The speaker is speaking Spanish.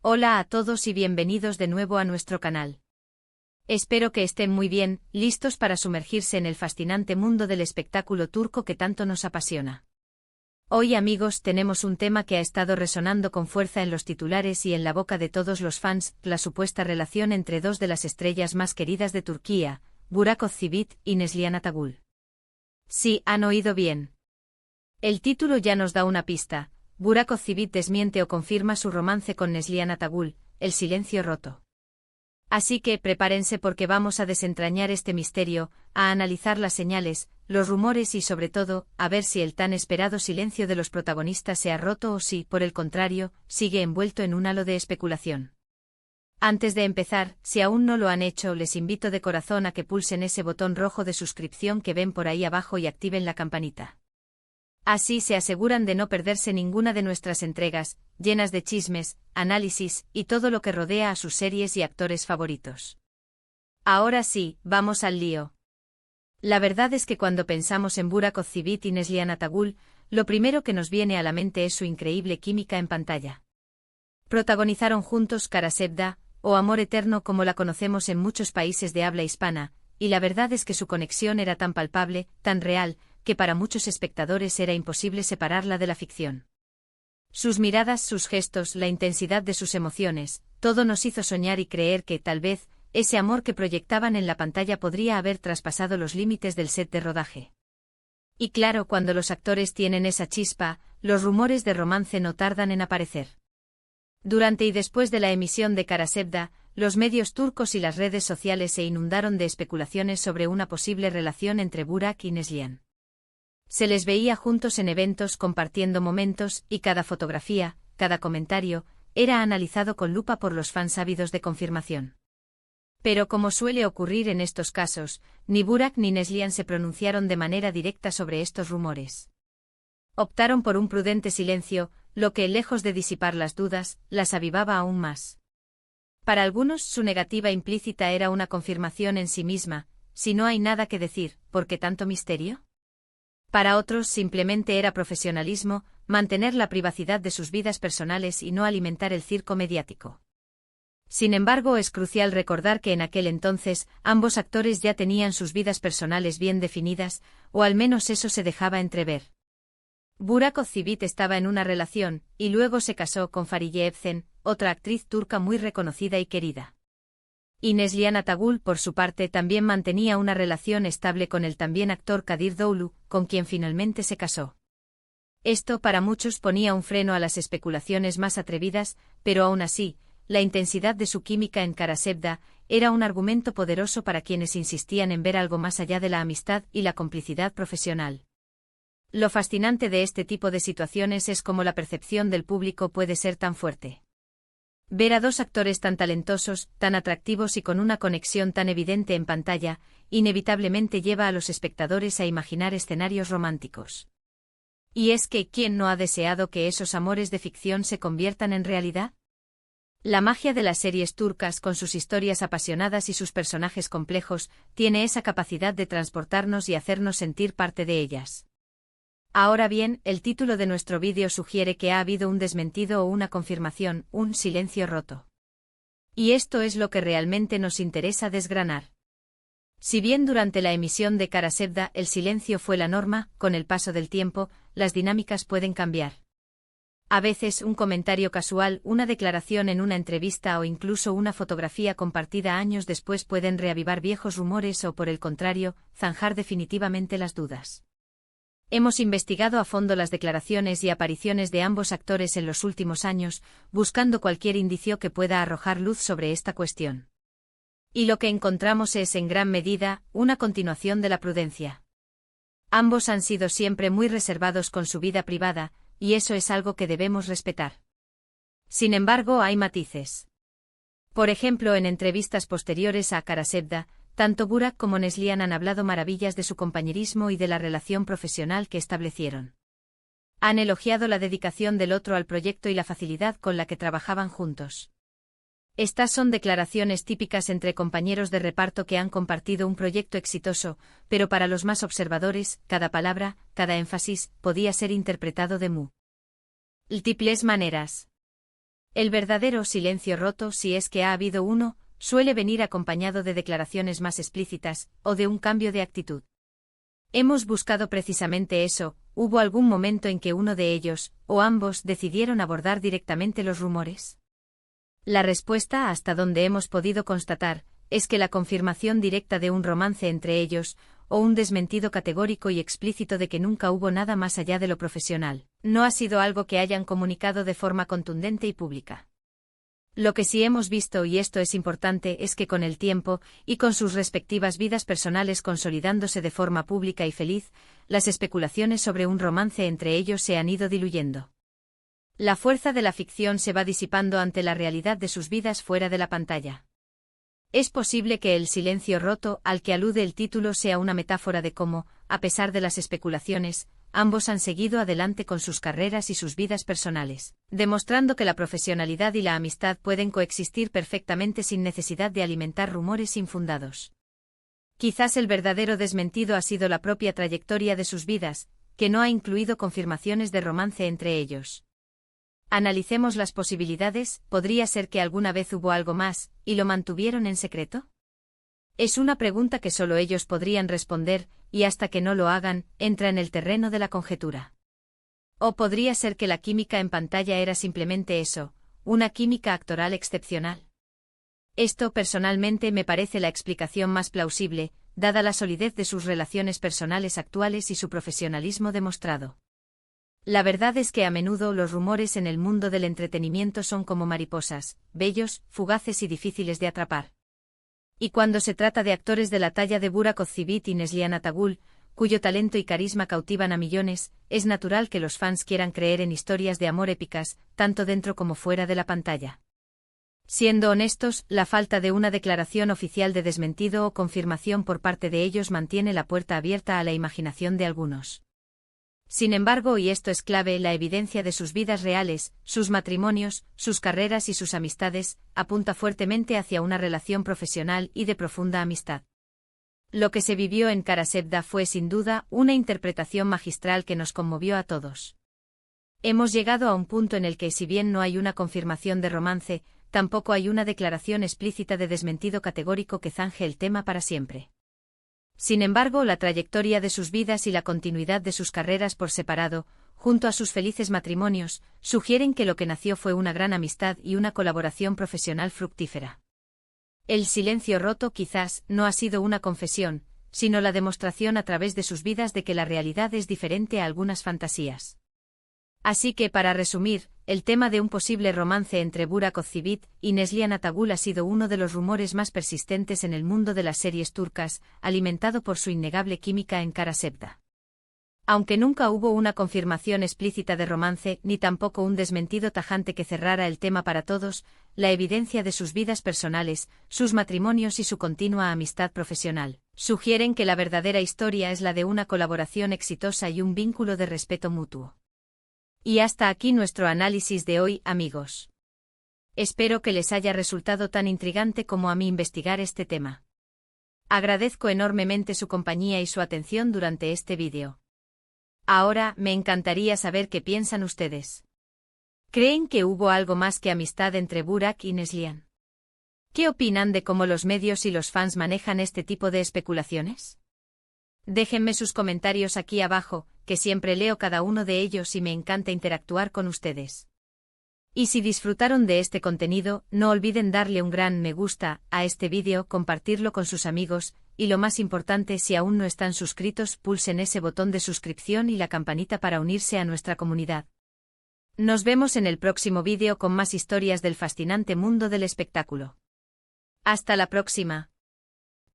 Hola a todos y bienvenidos de nuevo a nuestro canal. Espero que estén muy bien, listos para sumergirse en el fascinante mundo del espectáculo turco que tanto nos apasiona. Hoy, amigos, tenemos un tema que ha estado resonando con fuerza en los titulares y en la boca de todos los fans: la supuesta relación entre dos de las estrellas más queridas de Turquía, Burak Özçivit y Neslihan Atagül. Sí, han oído bien. El título ya nos da una pista. Burak Özçivit desmiente o confirma su romance con Neslihan Atagül, el silencio roto. Así que prepárense porque vamos a desentrañar este misterio, a analizar las señales, los rumores y sobre todo, a ver si el tan esperado silencio de los protagonistas se ha roto o si, por el contrario, sigue envuelto en un halo de especulación. Antes de empezar, si aún no lo han hecho, les invito de corazón a que pulsen ese botón rojo de suscripción que ven por ahí abajo y activen la campanita. Así se aseguran de no perderse ninguna de nuestras entregas, llenas de chismes, análisis y todo lo que rodea a sus series y actores favoritos. Ahora sí, vamos al lío. La verdad es que cuando pensamos en Burak Özçivit y Neslihan Atagül, lo primero que nos viene a la mente es su increíble química en pantalla. Protagonizaron juntos Karasevda, o Amor Eterno como la conocemos en muchos países de habla hispana, y la verdad es que su conexión era tan palpable, tan real, que para muchos espectadores era imposible separarla de la ficción. Sus miradas, sus gestos, la intensidad de sus emociones, todo nos hizo soñar y creer que, tal vez, ese amor que proyectaban en la pantalla podría haber traspasado los límites del set de rodaje. Y claro, cuando los actores tienen esa chispa, los rumores de romance no tardan en aparecer. Durante y después de la emisión de Karasevda, los medios turcos y las redes sociales se inundaron de especulaciones sobre una posible relación entre Burak y Neslihan. Se les veía juntos en eventos compartiendo momentos y cada fotografía, cada comentario, era analizado con lupa por los fans ávidos de confirmación. Pero como suele ocurrir en estos casos, ni Burak ni Neslihan se pronunciaron de manera directa sobre estos rumores. Optaron por un prudente silencio, lo que, lejos de disipar las dudas, las avivaba aún más. Para algunos, su negativa implícita era una confirmación en sí misma: si no hay nada que decir, ¿por qué tanto misterio? Para otros simplemente era profesionalismo, mantener la privacidad de sus vidas personales y no alimentar el circo mediático. Sin embargo, es crucial recordar que en aquel entonces, ambos actores ya tenían sus vidas personales bien definidas, o al menos eso se dejaba entrever. Burak Özçivit estaba en una relación, y luego se casó con Fariye Evcen, otra actriz turca muy reconocida y querida. Y Neslihan Atagül, por su parte, también mantenía una relación estable con el también actor Kadir Doğulu, con quien finalmente se casó. Esto para muchos ponía un freno a las especulaciones más atrevidas, pero aún así, la intensidad de su química en Karasevda era un argumento poderoso para quienes insistían en ver algo más allá de la amistad y la complicidad profesional. Lo fascinante de este tipo de situaciones es cómo la percepción del público puede ser tan fuerte. Ver a dos actores tan talentosos, tan atractivos y con una conexión tan evidente en pantalla, inevitablemente lleva a los espectadores a imaginar escenarios románticos. Y es que, ¿quién no ha deseado que esos amores de ficción se conviertan en realidad? La magia de las series turcas, con sus historias apasionadas y sus personajes complejos, tiene esa capacidad de transportarnos y hacernos sentir parte de ellas. Ahora bien, el título de nuestro vídeo sugiere que ha habido un desmentido o una confirmación, un silencio roto. Y esto es lo que realmente nos interesa desgranar. Si bien durante la emisión de Karasevda el silencio fue la norma, con el paso del tiempo, las dinámicas pueden cambiar. A veces un comentario casual, una declaración en una entrevista o incluso una fotografía compartida años después pueden reavivar viejos rumores o, por el contrario, zanjar definitivamente las dudas. Hemos investigado a fondo las declaraciones y apariciones de ambos actores en los últimos años, buscando cualquier indicio que pueda arrojar luz sobre esta cuestión. Y lo que encontramos es, en gran medida, una continuación de la prudencia. Ambos han sido siempre muy reservados con su vida privada, y eso es algo que debemos respetar. Sin embargo, hay matices. Por ejemplo, en entrevistas posteriores a Karasevda, tanto Burak como Neslihan han hablado maravillas de su compañerismo y de la relación profesional que establecieron. Han elogiado la dedicación del otro al proyecto y la facilidad con la que trabajaban juntos. Estas son declaraciones típicas entre compañeros de reparto que han compartido un proyecto exitoso, pero para los más observadores, cada palabra, cada énfasis, podía ser interpretado de múltiples maneras. El verdadero silencio roto, si es que ha habido uno, suele venir acompañado de declaraciones más explícitas, o de un cambio de actitud. Hemos buscado precisamente eso. ¿Hubo algún momento en que uno de ellos, o ambos, decidieron abordar directamente los rumores? La respuesta, hasta donde hemos podido constatar, es que la confirmación directa de un romance entre ellos, o un desmentido categórico y explícito de que nunca hubo nada más allá de lo profesional, no ha sido algo que hayan comunicado de forma contundente y pública. Lo que sí hemos visto, y esto es importante, es que con el tiempo, y con sus respectivas vidas personales consolidándose de forma pública y feliz, las especulaciones sobre un romance entre ellos se han ido diluyendo. La fuerza de la ficción se va disipando ante la realidad de sus vidas fuera de la pantalla. Es posible que el silencio roto, al que alude el título, sea una metáfora de cómo, a pesar de las especulaciones, ambos han seguido adelante con sus carreras y sus vidas personales, demostrando que la profesionalidad y la amistad pueden coexistir perfectamente sin necesidad de alimentar rumores infundados. Quizás el verdadero desmentido ha sido la propia trayectoria de sus vidas, que no ha incluido confirmaciones de romance entre ellos. Analicemos las posibilidades. ¿Podría ser que alguna vez hubo algo más, y lo mantuvieron en secreto? Es una pregunta que solo ellos podrían responder, y hasta que no lo hagan, entra en el terreno de la conjetura. ¿O podría ser que la química en pantalla era simplemente eso, una química actoral excepcional? Esto personalmente me parece la explicación más plausible, dada la solidez de sus relaciones personales actuales y su profesionalismo demostrado. La verdad es que a menudo los rumores en el mundo del entretenimiento son como mariposas, bellos, fugaces y difíciles de atrapar. Y cuando se trata de actores de la talla de Burak Özçivit y Neslihan Atagül, cuyo talento y carisma cautivan a millones, es natural que los fans quieran creer en historias de amor épicas, tanto dentro como fuera de la pantalla. Siendo honestos, la falta de una declaración oficial de desmentido o confirmación por parte de ellos mantiene la puerta abierta a la imaginación de algunos. Sin embargo, y esto es clave, la evidencia de sus vidas reales, sus matrimonios, sus carreras y sus amistades, apunta fuertemente hacia una relación profesional y de profunda amistad. Lo que se vivió en Karasevda fue sin duda una interpretación magistral que nos conmovió a todos. Hemos llegado a un punto en el que, si bien no hay una confirmación de romance, tampoco hay una declaración explícita de desmentido categórico que zanje el tema para siempre. Sin embargo, la trayectoria de sus vidas y la continuidad de sus carreras por separado, junto a sus felices matrimonios, sugieren que lo que nació fue una gran amistad y una colaboración profesional fructífera. El silencio roto quizás no ha sido una confesión, sino la demostración a través de sus vidas de que la realidad es diferente a algunas fantasías. Así que, para resumir, el tema de un posible romance entre Burak Özçivit y Neslihan Atagül ha sido uno de los rumores más persistentes en el mundo de las series turcas, alimentado por su innegable química en Karasevda. Aunque nunca hubo una confirmación explícita de romance, ni tampoco un desmentido tajante que cerrara el tema para todos, la evidencia de sus vidas personales, sus matrimonios y su continua amistad profesional, sugieren que la verdadera historia es la de una colaboración exitosa y un vínculo de respeto mutuo. Y hasta aquí nuestro análisis de hoy, amigos. Espero que les haya resultado tan intrigante como a mí investigar este tema. Agradezco enormemente su compañía y su atención durante este vídeo. Ahora, me encantaría saber qué piensan ustedes. ¿Creen que hubo algo más que amistad entre Burak y Neslihan? ¿Qué opinan de cómo los medios y los fans manejan este tipo de especulaciones? Déjenme sus comentarios aquí abajo, que siempre leo cada uno de ellos y me encanta interactuar con ustedes. Y si disfrutaron de este contenido, no olviden darle un gran me gusta a este vídeo, compartirlo con sus amigos, y lo más importante, si aún no están suscritos, pulsen ese botón de suscripción y la campanita para unirse a nuestra comunidad. Nos vemos en el próximo vídeo con más historias del fascinante mundo del espectáculo. Hasta la próxima.